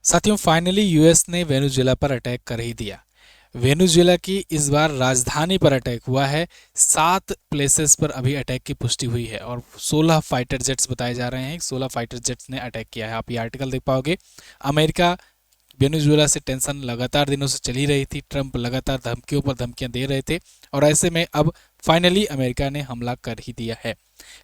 साथियों finally US ने Venezuela पर अटैक कर ही दिया। वेनेजुएला की इस बार राजधानी पर अटैक हुआ है। 7 प्लेसेस पर अभी अटैक की पुष्टि हुई है और 16 फाइटर जेट्स बताए जा रहे हैं। 16 फाइटर जेट्स ने अटैक किया है। आप ये आर्टिकल देख पाओगे। अमेरिका वेनेजुएला से टेंशन लगातार दिनों से चली रही थी। ट्रंप लगातार धमकियों पर धमकियां दे रहे थे और ऐसे में अब फाइनली अमेरिका ने हमला कर ही दिया है।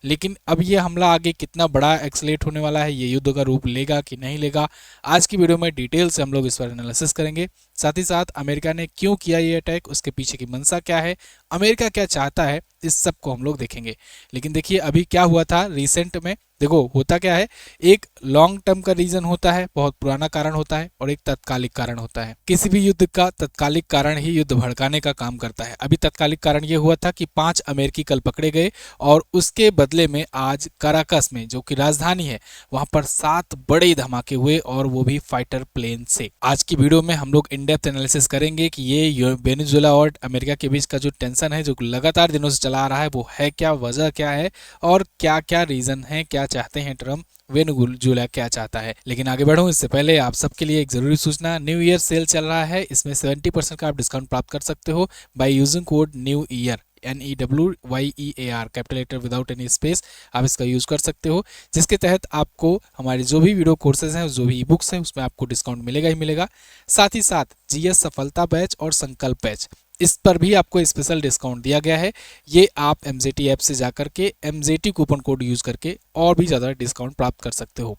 लेकिन अब ये हमला आगे कितना बड़ा एक्सलेट होने वाला है, ये युद्ध का रूप लेगा कि नहीं लेगा, आज की वीडियो में डिटेल से हम लोग इस पर एनालिसिस करेंगे। साथ ही साथ अमेरिका ने क्यों किया ये अटैक, उसके पीछे की मंशा क्या है, अमेरिका क्या चाहता है, इस सब को हम लोग देखेंगे। लेकिन देखिए अभी क्या हुआ था रिसेंट में। देखो होता क्या है, एक लॉन्ग टर्म का रीजन होता है, बहुत पुराना कारण होता है, और एक तात्कालिक कारण होता है। किसी भी युद्ध का तात्कालिक कारण ही युद्ध भड़काने का काम करता है। अभी तात्कालिक कारण ये हुआ था कि 5 अमेरिकी कल पकड़े गए और उसके बदले में आज कराकस में, जो कि राजधानी है, वहां पर 7 बड़े धमाके हुए और वो भी फाइटर प्लेन से। आज की वीडियो में हम लोग इन डेप्थ एनालिसिस करेंगे कि ये वेनेजुएला और अमेरिका के बीच का जो टेंशन है, जो लगातार दिनों से चला आ रहा है, वो है क्या, वजह क्या है और क्या क्या रीजन है, क्या चाहते हैं ट्रम्प, वेनेजुएला क्या चाहता है। लेकिन आगे बढ़ूं इससे पहले आप सबके लिए एक जरूरी सूचना, न्यू ईयर सेल चल रहा है। इसमें 70% का आप डिस्काउंट प्राप्त कर सकते हो by using code new year NEWYEAR, capital letter without any space. आप इसका यूज कर सकते हो, जिसके तहत आपको हमारे जो भी वीडियो कोर्सेज हैं, जो भी ई बुक्स हैं, उसमें आपको डिस्काउंट मिलेगा ही मिलेगा। साथ ही साथ जीएस सफलता बैच और संकल्प बैच, इस पर भी आपको स्पेशल डिस्काउंट दिया गया है। ये आप MZT ऐप से जाकर के MZT कूपन कोड यूज करके और भी ज़्यादा डिस्काउंट प्राप्त कर सकते हो।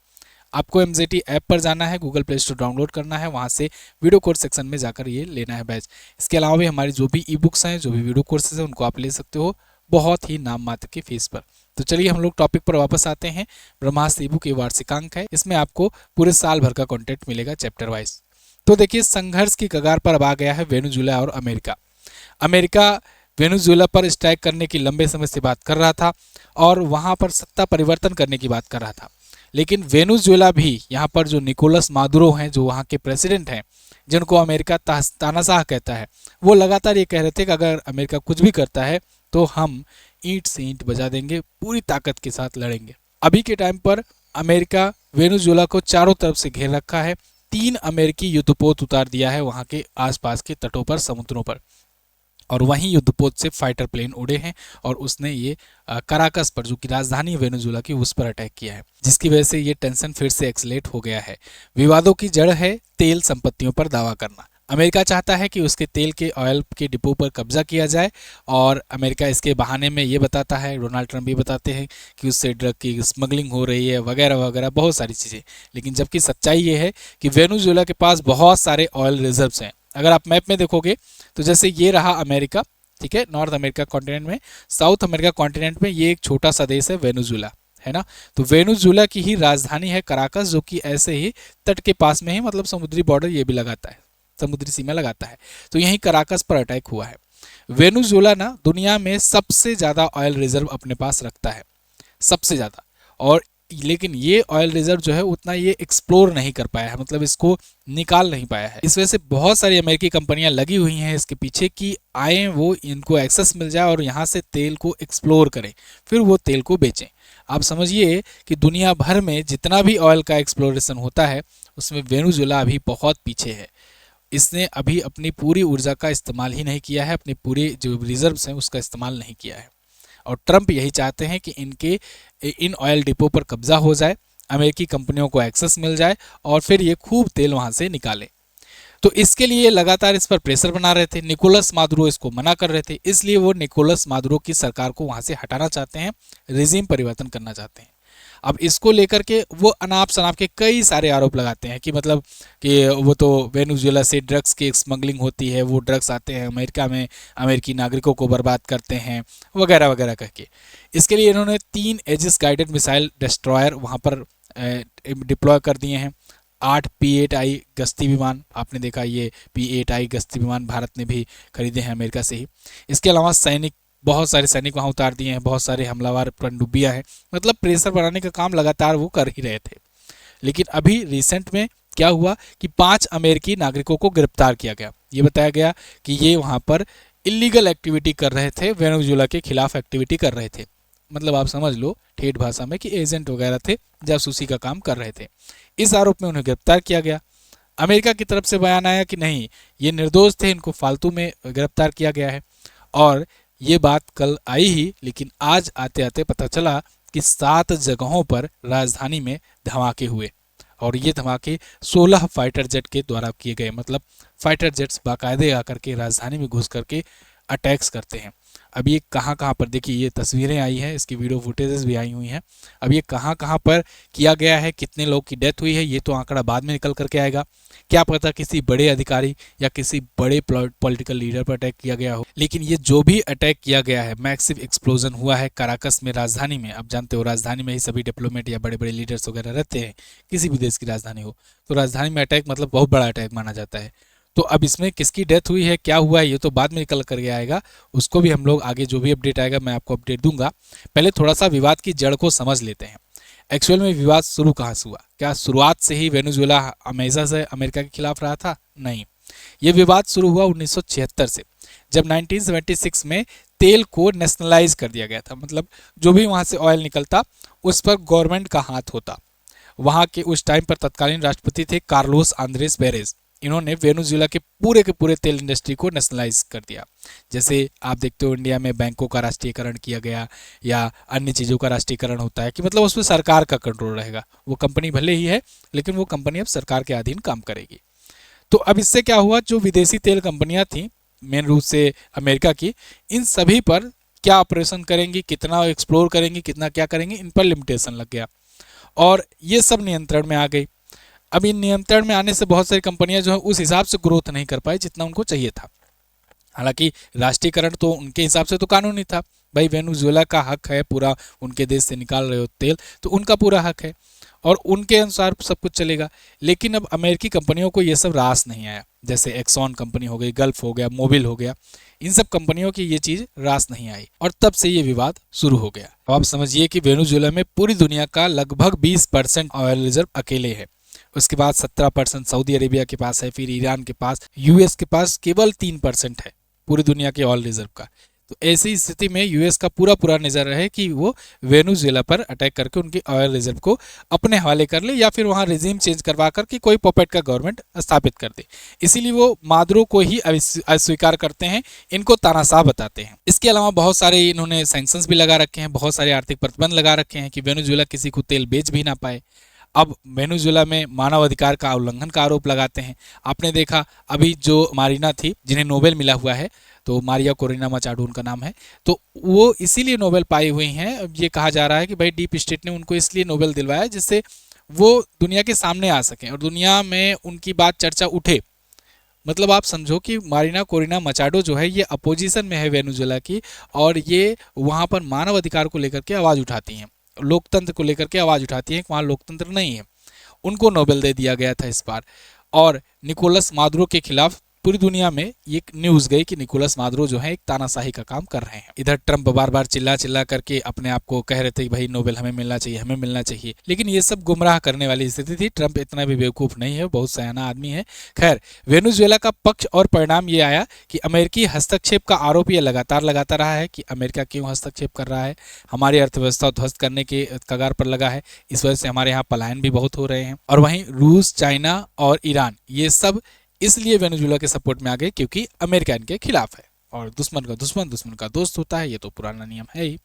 आपको MZT ऐप पर जाना है, गूगल प्ले स्टोर डाउनलोड करना है, वहाँ से वीडियो कोर्स सेक्शन में जाकर ये लेना है बैच। इसके अलावा भी हमारी जो भी ई बुक्स हैं, जो भी वीडियो कोर्सेज हैं, उनको आप ले सकते हो बहुत ही नाम मात्र की फीस पर। तो चलिए हम लोग टॉपिक पर वापस आते हैं। ब्रह्मास्त्र ई बुक ये वार्षिकांक है, इसमें आपको पूरे साल भर का कंटेंट मिलेगा चैप्टर वाइज। तो देखिए संघर्ष की कगार पर अब आ गया है वेनेजुएला और अमेरिका। अमेरिका वेनेजुएला पर स्ट्राइक करने की लंबे समय से बात कर रहा था और वहां पर सत्ता परिवर्तन करने की बात कर रहा था। लेकिन वेनेजुएला भी, यहाँ पर जो निकोलस मादुरो हैं, जो वहाँ के प्रेसिडेंट हैं, जिनको अमेरिका तानाशाह कहता है, वो लगातार ये कह रहे थे कि अगर अमेरिका कुछ भी करता है तो हम ईंट से ईंट बजा देंगे, पूरी ताकत के साथ लड़ेंगे। अभी के टाइम पर अमेरिका वेनेजुएला को चारों तरफ से घेर रखा है। 3 अमेरिकी युद्धपोत उतार दिया है वहाँ के आसपास के तटों पर, समुद्रों पर, और वहीं युद्धपोत से फाइटर प्लेन उड़े हैं और उसने ये कराकस पर, जो कि राजधानी वेनेजुएला की, उस पर अटैक किया है, जिसकी वजह से ये टेंशन फिर से एक्सलेट हो गया है। विवादों की जड़ है तेल संपत्तियों पर दावा करना। अमेरिका चाहता है कि उसके तेल के ऑयल के डिपो पर कब्जा किया जाए और अमेरिका इसके बहाने में ये बताता है, डोनाल्ड ट्रंप भी बताते हैं कि उससे ड्रग की स्मगलिंग हो रही है वगैरह वगैरह, बहुत सारी चीज़ें। लेकिन जबकि सच्चाई ये है कि वेनेजुएला के पास बहुत सारे ऑयल रिजर्व्स हैं। अगर आप मैप में देखोगे तो जैसे ये रहा अमेरिका, ठीक है, नॉर्थ अमेरिका कॉन्टिनेंट में, साउथ अमेरिका कॉन्टिनेंट में ये एक छोटा सा देश है वेनेजुएला, है ना। तो वेनेजुएला की ही राजधानी है कराकस, जो कि ऐसे ही तट के पास में ही, मतलब समुद्री बॉर्डर ये भी लगाता है, समुद्री सीमा लगाता है। तो यहीं कराकस पर अटैक हुआ है। वेनेजुएला ना दुनिया में सबसे ज़्यादा ऑयल रिजर्व अपने पास रखता है, सबसे ज़्यादा। और लेकिन ये ऑयल रिजर्व जो है उतना ये एक्सप्लोर नहीं कर पाया है, मतलब इसको निकाल नहीं पाया है। इस वजह से बहुत सारी अमेरिकी कंपनियां लगी हुई हैं इसके पीछे कि आए वो इनको एक्सेस मिल जाए और यहाँ से तेल को एक्सप्लोर करें, फिर वो तेल को बेचें। आप समझिए कि दुनिया भर में जितना भी ऑयल का एक्सप्लोरेशन होता है उसमें वेनेजुएला अभी बहुत पीछे है। इसने अभी अपनी पूरी ऊर्जा का इस्तेमाल ही नहीं किया है, अपनी पूरी जो रिजर्व्स हैं उसका इस्तेमाल नहीं किया है। और ट्रंप यही चाहते हैं कि इन ऑयल डिपो पर कब्जा हो जाए, अमेरिकी कंपनियों को एक्सेस मिल जाए और फिर ये खूब तेल वहां से निकाले। तो इसके लिए लगातार इस पर प्रेशर बना रहे थे। निकोलस मादुरो इसको मना कर रहे थे, इसलिए वो निकोलस मादुरो की सरकार को वहां से हटाना चाहते हैं, रिजीम परिवर्तन करना चाहते हैं। अब इसको लेकर के वो अनाप शनाप के कई सारे आरोप लगाते हैं कि मतलब कि वो तो वेनेजुएला से ड्रग्स की स्मगलिंग होती है, वो ड्रग्स आते हैं अमेरिका में, अमेरिकी नागरिकों को बर्बाद करते हैं वगैरह वगैरह कह के। इसके लिए इन्होंने 3 एजिस गाइडेड मिसाइल डिस्ट्रॉयर वहाँ पर डिप्लॉय कर दिए हैं। 8 P-8I गश्ती विमान, आपने देखा ये P-8I गश्ती विमान भारत ने भी खरीदे हैं अमेरिका से ही। इसके अलावा बहुत सारे सैनिक वहाँ उतार दिए हैं, बहुत सारे हमलावर पनडुब्बियाँ हैं, मतलब प्रेशर बनाने का काम लगातार वो कर ही रहे थे। लेकिन अभी रिसेंट में क्या हुआ कि 5 अमेरिकी नागरिकों को गिरफ्तार किया गया। ये बताया गया कि ये वहाँ पर इलीगल एक्टिविटी कर रहे थे, वेनेजुएला के खिलाफ एक्टिविटी कर रहे थे, मतलब आप समझ लो ठेठ भाषा में कि एजेंट वगैरह थे, जासूसी का काम कर रहे थे। इस आरोप में उन्हें गिरफ्तार किया गया। अमेरिका की तरफ से बयान आया कि नहीं, ये निर्दोष थे, इनको फालतू में गिरफ्तार किया गया है। और ये बात कल आई ही, लेकिन आज आते आते पता चला कि 7 जगहों पर राजधानी में धमाके हुए, और ये धमाके 16 फाइटर जेट के द्वारा किए गए। मतलब फाइटर जेट्स बाकायदे आकर के राजधानी में घुस करके अटैक्स करते हैं। अब ये कहाँ कहाँ पर, देखिए ये तस्वीरें आई हैं, इसकी वीडियो फुटेजेस भी आई हुई हैं। अब ये कहाँ कहाँ पर किया गया है, कितने लोग की डेथ हुई है, ये तो आंकड़ा बाद में निकल करके आएगा। क्या पता किसी बड़े अधिकारी या किसी बड़े पॉलिटिकल लीडर पर अटैक किया गया हो, लेकिन ये जो भी अटैक किया गया है, मैसिव एक्सप्लोजन हुआ है कराकस में, राजधानी में। अब जानते हो राजधानी में ही सभी डिप्लोमेट या बड़े बड़े लीडर्स वगैरह रहते हैं, किसी भी देश की राजधानी हो तो राजधानी में अटैक मतलब बहुत बड़ा अटैक माना जाता है। तो अब इसमें किसकी डेथ हुई है, क्या हुआ है, ये तो बाद में निकल करके आएगा। उसको भी हम लोग आगे जो भी अपडेट आएगा मैं आपको अपडेट दूंगा। पहले थोड़ा सा विवाद की जड़ को समझ लेते हैं। एक्चुअल में विवाद शुरू कहाँ से हुआ? क्या शुरुआत से ही वेनेजुएला हमेशा से अमेरिका के खिलाफ रहा था? नहीं, ये विवाद शुरू हुआ 1976 से, जब 1976 में तेल को नेशनलाइज कर दिया गया था। मतलब जो भी वहाँ से ऑयल निकलता उस पर गवर्नमेंट का हाथ होता। वहाँ के उस टाइम पर तत्कालीन राष्ट्रपति थे कार्लोस आंद्रेस पेरेज। इन्होंने वेनेजुएला के पूरे तेल इंडस्ट्री को नेशनलाइज कर दिया। जैसे आप देखते हो इंडिया में बैंकों का राष्ट्रीयकरण किया गया या अन्य चीज़ों का राष्ट्रीयकरण होता है कि मतलब उसमें सरकार का कंट्रोल रहेगा। वो कंपनी भले ही है लेकिन वो कंपनी अब सरकार के अधीन काम करेगी। तो अब इससे क्या हुआ, जो विदेशी तेल कंपनियां थी मेन रूप से अमेरिका की, इन सभी पर क्या ऑपरेशन करेंगी, कितना एक्सप्लोर करेंगी, कितना क्या करेंगी, इन पर लिमिटेशन लग गया और ये सब नियंत्रण में आ गई। अब इन नियंत्रण में आने से बहुत सारी कंपनियां जो है उस हिसाब से ग्रोथ नहीं कर पाई जितना उनको चाहिए था। हालांकि राष्ट्रीयकरण तो उनके हिसाब से तो कानूनी था, भाई वेनेजुएला का हक है, पूरा उनके देश से निकाल रहे हो तेल तो उनका पूरा हक है और उनके अनुसार सब कुछ चलेगा। लेकिन अब अमेरिकी कंपनियों को ये सब रास नहीं आया। जैसे एक्सॉन कंपनी हो गई, गल्फ हो गया, मोबिल हो गया, इन सब कंपनियों की ये चीज रास नहीं आई और तब से ये विवाद शुरू हो गया। अब आप समझिए कि वेनेजुएला में पूरी दुनिया का लगभग 20% ऑयल रिजर्व अकेले है। उसके बाद 17% सऊदी अरेबिया के पास है, फिर ईरान के पास, यूएस के पास केवल 3% है पूरी दुनिया के ऑयल रिजर्व का। तो ऐसी स्थिति में यूएस का पूरा नजर है कि वो वेनेजुएला पर अटैक करके उनके ऑयल रिजर्व को अपने हवाले कर ले या फिर वहां रिजीम चेंज करवा करके कोई पपेट का गवर्नमेंट स्थापित कर दे। इसीलिए वो मादुरो को ही अस्वीकार करते हैं, इनको तानाशाह बताते हैं। इसके अलावा बहुत सारे इन्होंने सैंक्शंस भी लगा रखे हैं, बहुत सारे आर्थिक प्रतिबंध लगा रखे हैं कि वेनेजुएला किसी को तेल बेच भी ना पाए। अब वेनेजुएला में मानवाधिकार का उल्लंघन का आरोप लगाते हैं। आपने देखा अभी जो मारिना थी जिन्हें नोबेल मिला हुआ है, तो मारिया कोरिना मचाडो उनका नाम है, तो वो इसीलिए नोबेल पाई हुई हैं। अब ये कहा जा रहा है कि भाई डीप स्टेट ने उनको इसलिए नोबेल दिलवाया जिससे वो दुनिया के सामने आ सकें और दुनिया में उनकी बात चर्चा उठे। मतलब आप समझो कि मारिना कोरिना मचाडो जो है ये अपोजिशन में है वेनेजुएला की और ये वहाँ पर मानव अधिकार को लेकर के आवाज़ उठाती हैं, लोकतंत्र को लेकर के आवाज़ उठाती हैं कि वहाँ लोकतंत्र नहीं है। उनको नोबेल दे दिया गया था इस बार। और निकोलस मादुरो के खिलाफ पूरी दुनिया में ये न्यूज़ गई कि निकोलस मादुरो जो है एक तानाशाही का काम कर रहे हैं। इधर ट्रंप बार बार चिल्ला करके अपने आप को कह रहे थे कि भाई नोबेल हमें मिलना चाहिए, हमें मिलना चाहिए, लेकिन ये सब गुमराह करने वाली स्थिति थी। ट्रंप इतना भी बेवकूफ़ नहीं है, बहुत सयाना आदमी है। खैर, वेनेजुएला का पक्ष और परिणाम ये आया कि अमेरिकी हस्तक्षेप का आरोप ये लगातार लगाता रहा है कि अमेरिका क्यों हस्तक्षेप कर रहा है, हमारी अर्थव्यवस्था ध्वस्त करने के कगार पर लगा है, इस वजह से हमारे यहाँ पलायन भी बहुत हो रहे हैं। और वहीं रूस, चाइना और ईरान ये सब इसलिए वेनेजुएला के सपोर्ट में आ गए क्योंकि अमेरिका इनके खिलाफ है और दुश्मन का दुश्मन दुश्मन का दोस्त होता है, ये तो पुराना नियम है ही।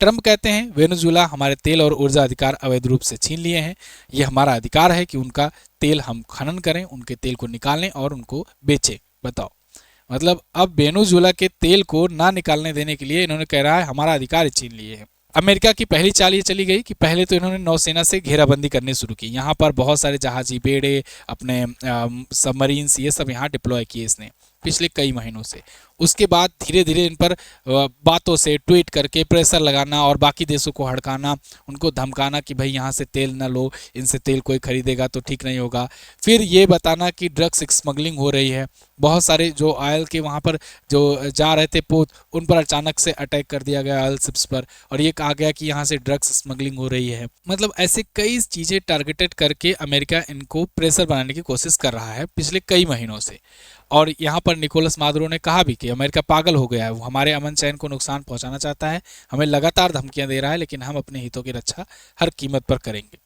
ट्रंप कहते हैं वेनेजुएला हमारे तेल और ऊर्जा अधिकार अवैध रूप से छीन लिए हैं, ये हमारा अधिकार है कि उनका तेल हम खनन करें, उनके तेल को निकालें और उनको बेचें। बताओ, मतलब अब वेनेजुएला के तेल को ना निकालने देने के लिए इन्होंने कह रहा है हमारा अधिकार छीन लिए हैं। अमेरिका की पहली चाल ये चली गई कि पहले तो इन्होंने नौसेना से घेराबंदी करनी शुरू की। यहाँ पर बहुत सारे जहाजी बेड़े, अपने सबमरीन्स, ये सब यहाँ डिप्लॉय किए इसने पिछले कई महीनों से। उसके बाद धीरे धीरे इन पर बातों से ट्वीट करके प्रेशर लगाना और बाकी देशों को हड़काना, उनको धमकाना कि भाई यहाँ से तेल ना लो, इनसे तेल कोई खरीदेगा तो ठीक नहीं होगा। फिर ये बताना कि ड्रग्स स्मगलिंग हो रही है, बहुत सारे जो ऑयल के वहाँ पर जो जा रहे थे पोत, उन पर अचानक से अटैक कर दिया गया ऑयल शिप्स पर और ये कहा गया कि यहाँ से ड्रग्स स्मगलिंग हो रही है। मतलब ऐसे कई चीज़ें टारगेटेड करके अमेरिका इनको प्रेशर बनाने की कोशिश कर रहा है पिछले कई महीनों से। और यहाँ पर निकोलस मादुरो ने कहा भी कि अमेरिका पागल हो गया है, वो हमारे अमन चैन को नुकसान पहुंचाना चाहता है, हमें लगातार धमकियां दे रहा है, लेकिन हम अपने हितों की रक्षा हर कीमत पर करेंगे।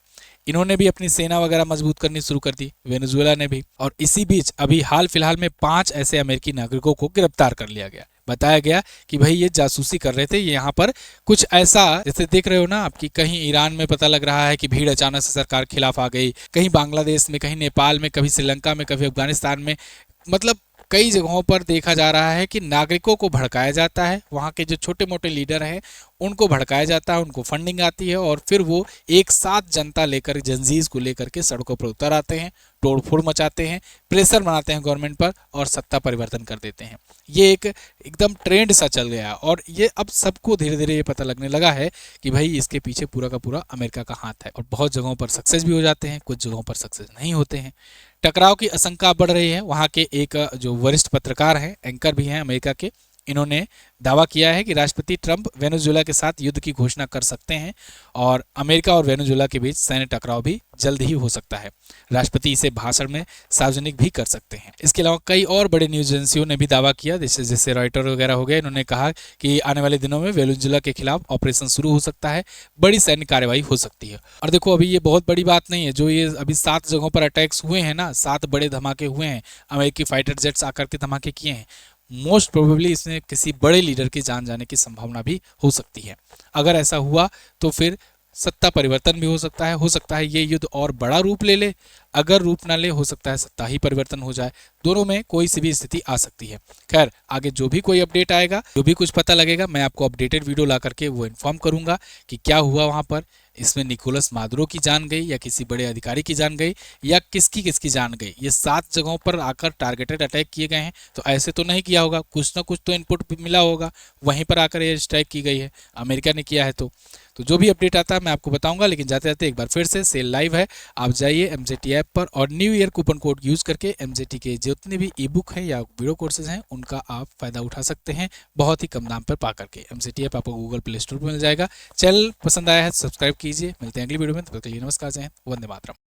इन्होंने भी अपनी सेना वगैरह मजबूत करनी शुरू कर दी, वेनेजुएला ने भी। और इसी बीच अभी हाल फिलहाल में 5 ऐसे अमेरिकी नागरिकों को गिरफ्तार कर लिया गया। बताया गया कि भाई ये जासूसी कर रहे थे, ये यहाँ पर कुछ ऐसा, जैसे देख रहे हो ना आपकी, कहीं ईरान में पता लग रहा है कि भीड़ अचानक से सरकार के खिलाफ आ गई, कहीं बांग्लादेश में, कहीं नेपाल में, कभी श्रीलंका में, कभी अफगानिस्तान में, मतलब कई जगहों पर देखा जा रहा है कि नागरिकों को भड़काया जाता है। वहाँ के जो छोटे मोटे लीडर हैं उनको भड़काया जाता है, उनको फंडिंग आती है और फिर वो एक साथ जनता लेकर, जनजीज को लेकर के सड़कों पर उतर आते हैं, तोड़फोड़ मचाते हैं, प्रेशर बनाते हैं गवर्नमेंट पर और सत्ता परिवर्तन कर देते हैं। ये एक एकदम ट्रेंड सा चल गया और ये अब सबको धीरे धीरे ये पता लगने लगा है कि भाई इसके पीछे पूरा का पूरा अमेरिका का हाथ है। और बहुत जगहों पर सक्सेस भी हो जाते हैं, कुछ जगहों पर सक्सेस नहीं होते हैं। टकराव की आशंका बढ़ रही है। वहाँ के एक जो वरिष्ठ पत्रकार हैं, एंकर भी हैं अमेरिका के, इन्होंने दावा किया है कि राष्ट्रपति ट्रंप वेनेजुएला के साथ युद्ध की घोषणा कर सकते हैं और अमेरिका और वेनेजुएला के बीच सैन्य टकराव भी जल्द ही हो सकता है। राष्ट्रपति इसे भाषण में सार्वजनिक भी कर सकते हैं। इसके अलावा कई और बड़े न्यूज एजेंसियों ने भी दावा किया, जैसे रॉयटर वगैरह हो गए। इन्होंने कहा कि आने वाले दिनों में वेनेजुएला के खिलाफ ऑपरेशन शुरू हो सकता है, बड़ी सैन्य कार्रवाई हो सकती है। और देखो अभी ये बहुत बड़ी बात नहीं है, जो ये अभी 7 जगहों पर अटैक्स हुए हैं ना, 7 बड़े धमाके हुए हैं, अमेरिकी फाइटर जेट्स आकर के धमाके किए हैं, मोस्ट प्रोबेबली इसमें किसी बड़े लीडर की जान जाने की संभावना भी हो सकती है। अगर ऐसा हुआ तो फिर सत्ता परिवर्तन भी हो सकता है ये युद्ध और बड़ा रूप ले ले, अगर रूप ना ले हो सकता है सत्ता ही परिवर्तन हो जाए। दोनों में कोई सी भी स्थिति आ सकती है। खैर आगे जो भी कोई अपडेट आएगा, जो भी कुछ पता लगेगा, मैं आपको अपडेटेड वीडियो ला करके वो इन्फॉर्म करूंगा कि क्या हुआ वहां पर, इसमें निकोलस मादुरो की जान गई या किसी बड़े अधिकारी की जान गई या किसकी किसकी जान गई। ये 7 जगहों पर आकर टारगेटेड अटैक किए गए हैं, तो ऐसे तो नहीं किया होगा, कुछ ना कुछ तो इनपुट मिला होगा, वहीं पर आकर ये स्ट्राइक की गई है, अमेरिका ने किया है। तो जो भी अपडेट आता है मैं आपको बताऊंगा। लेकिन जाते जाते एक बार फिर से सेल लाइव है, आप जाइए एमजेटी ऐप पर और new year coupon code use करके एमजेटी के जितने भी ई बुक हैं या वीडियो कोर्सेज हैं उनका आप फायदा उठा सकते हैं बहुत ही कम दाम पर पा करके। एमजेटी ऐप आपको गूगल प्ले स्टोर पर मिल जाएगा। चैनल पसंद आया है सब्सक्राइब कीजिए। मिलते हैं अगली वीडियो में, तब तक के लिए नमस्कार, जय हिंद, वंदे मातरम।